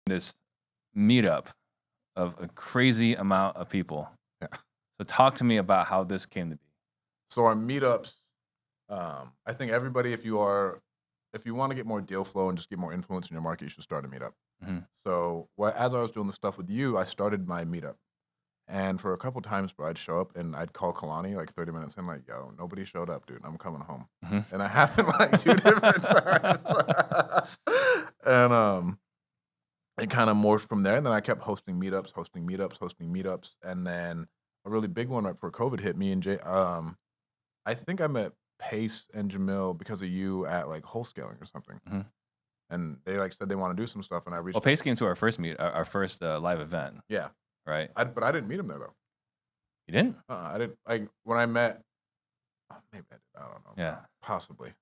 this meetup of a crazy amount of people. Yeah. So talk to me about how this came to be. So our meetups, I think everybody, if you want to get more deal flow and just get more influence in your market, you should start a meetup. Mhm. So as I was doing the stuff with you, I started my meetup. And for a couple times, bro, I'd show up and I'd call Kalani like 30 minutes in, like, yo, nobody showed up, dude. I'm coming home. Mhm. And it happened like 2 different times. And it kind of morphed from there. And then I kept hosting meetups. And then a really big one right before COVID hit, me and Jay, I think I met Pace and Jamil because of you at like Wholesaling or something. Mhm. And they like said they want to do some stuff, and I reached. Well, Pace came to our first live event. Yeah. Right. But I didn't meet him there though. You didn't? I didn't. Like when I met, maybe I did. I don't know. Yeah. Possibly.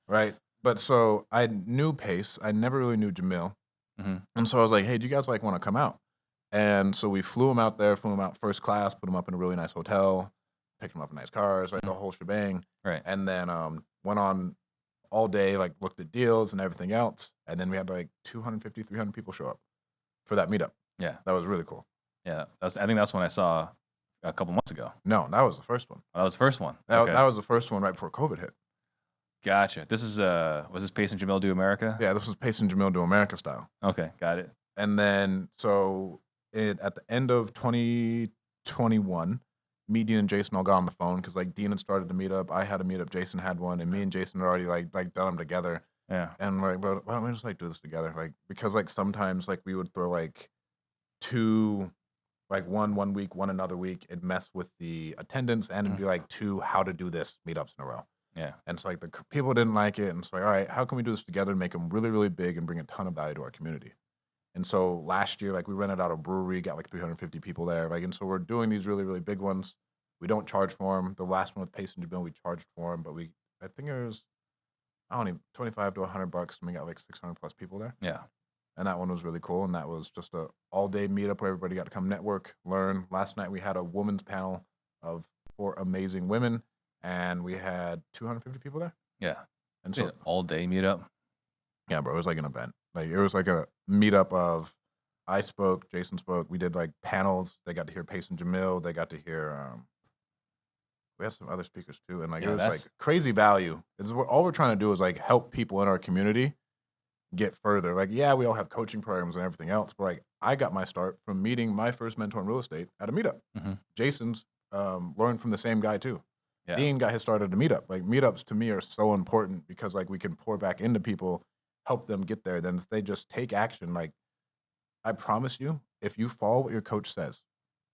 Right. But so I knew Pace. I never really knew Jamil. Mhm. And so I was like, hey, do you guys like want to come out? And so we flew him out first class, put him up in a really nice hotel, picked him up in nice cars, right, the whole shebang. Right. And then went on all day, like looked at deals and everything else. And then we had like 250, 300 people show up for that meetup. Yeah. That was really cool. Yeah. I think that's when I saw a couple months ago. No, that was the first one. Oh, that was the first one. That Okay. was the first one right before COVID hit. Gotcha. This is was this Pace and Jamil Do America? Yeah, this was Pace and Jamil Do America style. Okay, got it. And then so at the end of 2021, me, Dean, and Jason all got on the phone because like Dean had started the meetup, I had a meetup, Jason had one, and me and Jason had already like done them together. Yeah. And we're like, bro, why don't we just like do this together? Like because like sometimes like we would throw like 2, like one week, one another week. It'd mess with the attendance, and it'd be like 2 how to do this meetups in a row. Yeah. And so like the people didn't like it, and it's like, all right, how can we do this together and make them really, really big and bring a ton of value to our community? And so last year, like we rented out a brewery, got like 350 people there, like, and so we're doing these really, really big ones. We don't charge for them. The last one with Pace and Jamil, we charged for them, but I think it was, I don't even, $25 to $100, and we got like 600 plus people there. Yeah. And that one was really cool, and that was just a all-day meetup where everybody got to come network, learn. Last night we had a women's panel of 4 amazing women, and we had 250 people there. Yeah. And So so, an all-day meetup. yeah, bro, it was like an event. Like it was like a meetup of I spoke, Jason spoke. We did like panels. They got to hear Pace and Jamil. They got to hear. We had some other speakers too, and like Yeah, it was that's- like crazy value. All we're trying to do is like help people in our community get further. Like, yeah, we all have coaching programs and everything else, but like I got my start from meeting my first mentor in real estate at a meetup. Mhm. Jason's learned from the same guy too. Yeah. Dean got his start at a meetup. Like meetups to me are so important because like we can pour back into people, help them get there. Then if they just take action, like I promise you, if you follow what your coach says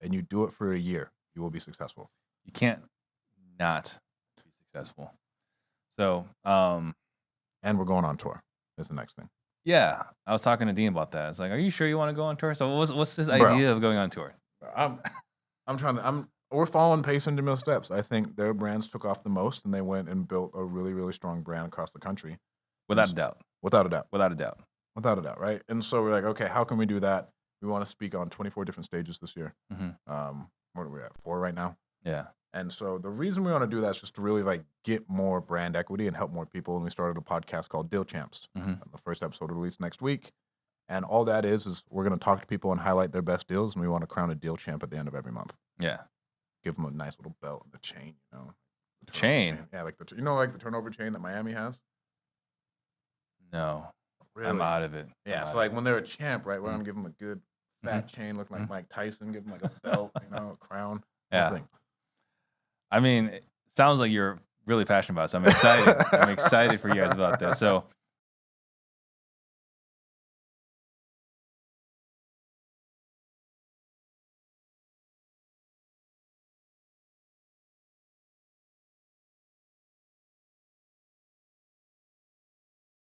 and you do it for a year, you will be successful. You can't not be successful. So, And we're going on tour. Is the next thing. yeah, I was talking to Dean about that. It's like, are you sure you want to go on tour? So what's this Bro. idea of going on tour? We're following Pace and Jamil steps. I think their brands took off the most, and they went and built a really, really strong brand across the country. Without a doubt. Without a doubt. Without a doubt. Without a doubt, right? And so we're like, okay, how can we do that? We want to speak on 24 different stages this year. Mhm. What are we at? 4 right now. Yeah. And so the reason we want to do that is just to really like get more brand equity and help more people. And we started a podcast called Deal Champs. Mhm. The first episode will release next week. And all that is we're going to talk to people and highlight their best deals. And we want to crown a deal champ at the end of every month. Yeah. Give them a nice little belt and a chain, you know. The turnover Chain? Yeah, like like the turnover chain that Miami has. No. Really? I'm out of it. Yeah, I'm so out like of when they're a champ, right, we're going to give them a good fat Mm-hmm. chain looking like Mike Tyson, give them like a belt, a crown. Yeah. Thing. I mean, it sounds like you're really passionate about it. So I'm excited. I'm excited for you guys about this. So